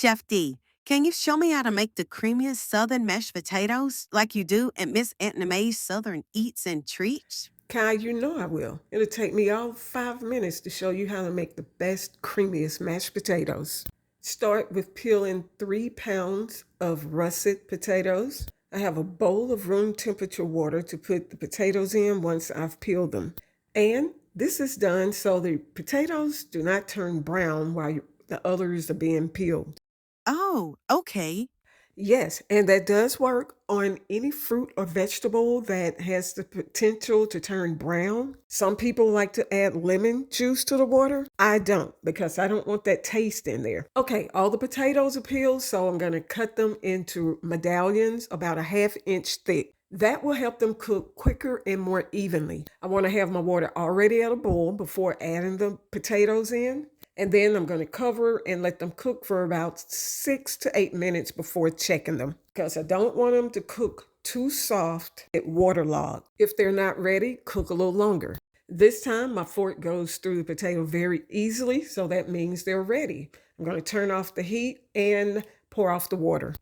Chef D, can you show me how to make the creamiest southern mashed potatoes like you do at Miss Aunt May's Southern Eats and Treats? Kai, you know I will. It'll take me all 5 minutes to show you how to make the best, creamiest mashed potatoes. Start with peeling 3 pounds of russet potatoes. I have a bowl of room temperature water to put the potatoes in once I've peeled them. And this is done so the potatoes do not turn brown while the others are being peeled. Oh, okay. Yes, and that does work on any fruit or vegetable that has the potential to turn brown. Some people like to add lemon juice to the water. I don't because I don't want that taste in there. Okay, all the potatoes are peeled, so I'm going to cut them into medallions about a ½ inch thick. That will help them cook quicker and more evenly. I want to have my water already at a boil before adding the potatoes in. And then I'm going to cover and let them cook for about 6 to 8 minutes before checking them because I don't want them to cook too soft and waterlogged. If they're not ready, cook a little longer. This time my fork goes through the potato very easily, so that means they're ready. I'm going to turn off the heat and pour off the water.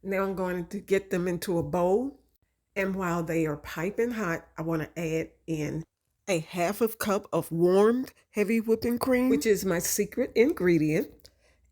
Now I'm going to get them into a bowl, and while they are piping hot, I want to add in a ½ cup of warmed heavy whipping cream, which is my secret ingredient.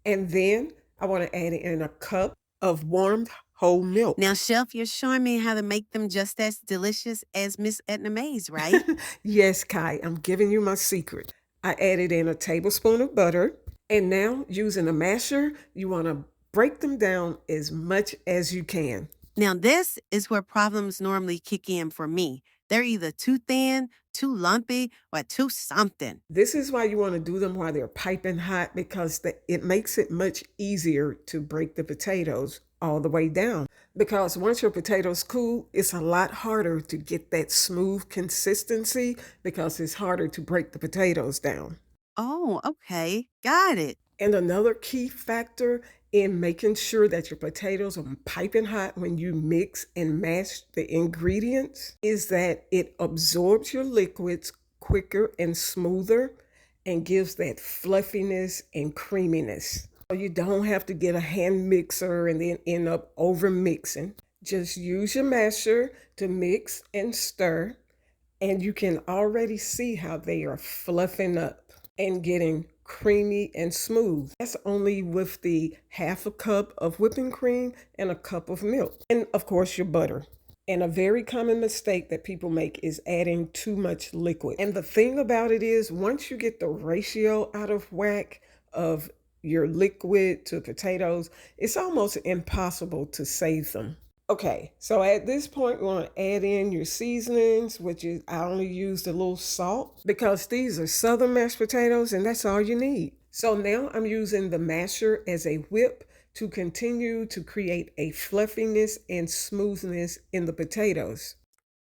And then I want to add in a cup of warmed whole milk. Now, Chef, you're showing me how to make them just as delicious as Miss Aunt May's, right? Yes, Kai, I'm giving you my secret. I added in a tablespoon of butter. And now, using a masher, you want to break them down as much as you can. Now, this is where problems normally kick in for me. They're either too thin, too lumpy, or too something. This is why you want to do them while they're piping hot because it makes it much easier to break the potatoes all the way down. Because once your potatoes cool, it's a lot harder to get that smooth consistency because it's harder to break the potatoes down. Oh, okay. Got it. And another key factor in making sure that your potatoes are piping hot when you mix and mash the ingredients is that it absorbs your liquids quicker and smoother and gives that fluffiness and creaminess. So you don't have to get a hand mixer and then end up over mixing. Just use your masher to mix and stir, and you can already see how they are fluffing up and getting creamy and smooth. That's only with the ½ cup of whipping cream and a cup of milk. And of course, your butter. And a very common mistake that people make is adding too much liquid. And the thing about it is, once you get the ratio out of whack of your liquid to potatoes, it's almost impossible to save them. Okay, so at this point, we want to add in your seasonings, which is I only used a little salt because these are southern mashed potatoes and that's all you need. So now I'm using the masher as a whip to continue to create a fluffiness and smoothness in the potatoes.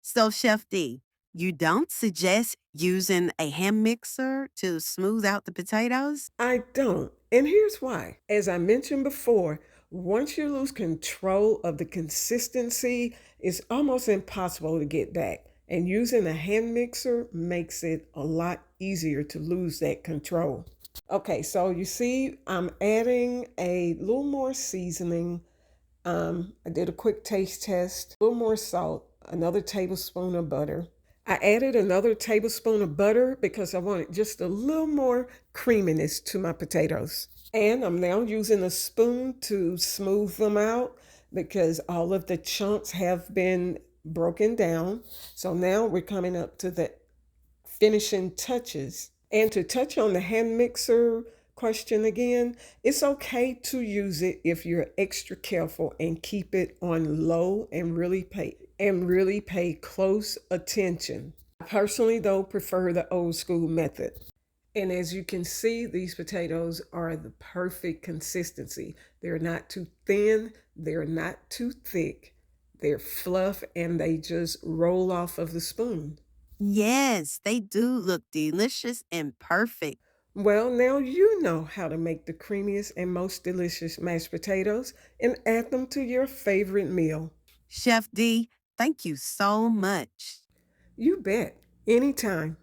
So, Chef D, you don't suggest using a hand mixer to smooth out the potatoes? I don't. And here's why. As I mentioned before, once you lose control of the consistency, it's almost impossible to get back. And using a hand mixer makes it a lot easier to lose that control. Okay, so you see, I'm adding a little more seasoning. I did a quick taste test, a little more salt, another tablespoon of butter. I added another tablespoon of butter because I wanted just a little more creaminess to my potatoes. And I'm now using a spoon to smooth them out because all of the chunks have been broken down. So now we're coming up to the finishing touches. And to touch on the hand mixer question again, it's okay to use it if you're extra careful and keep it on low and really pay close attention. I personally, though, prefer the old school method. And as you can see, these potatoes are the perfect consistency. They're not too thin, they're not too thick. They're fluff and they just roll off of the spoon. Yes, they do look delicious and perfect. Well, now you know how to make the creamiest and most delicious mashed potatoes and add them to your favorite meal. Chef D, thank you so much. You bet. Anytime.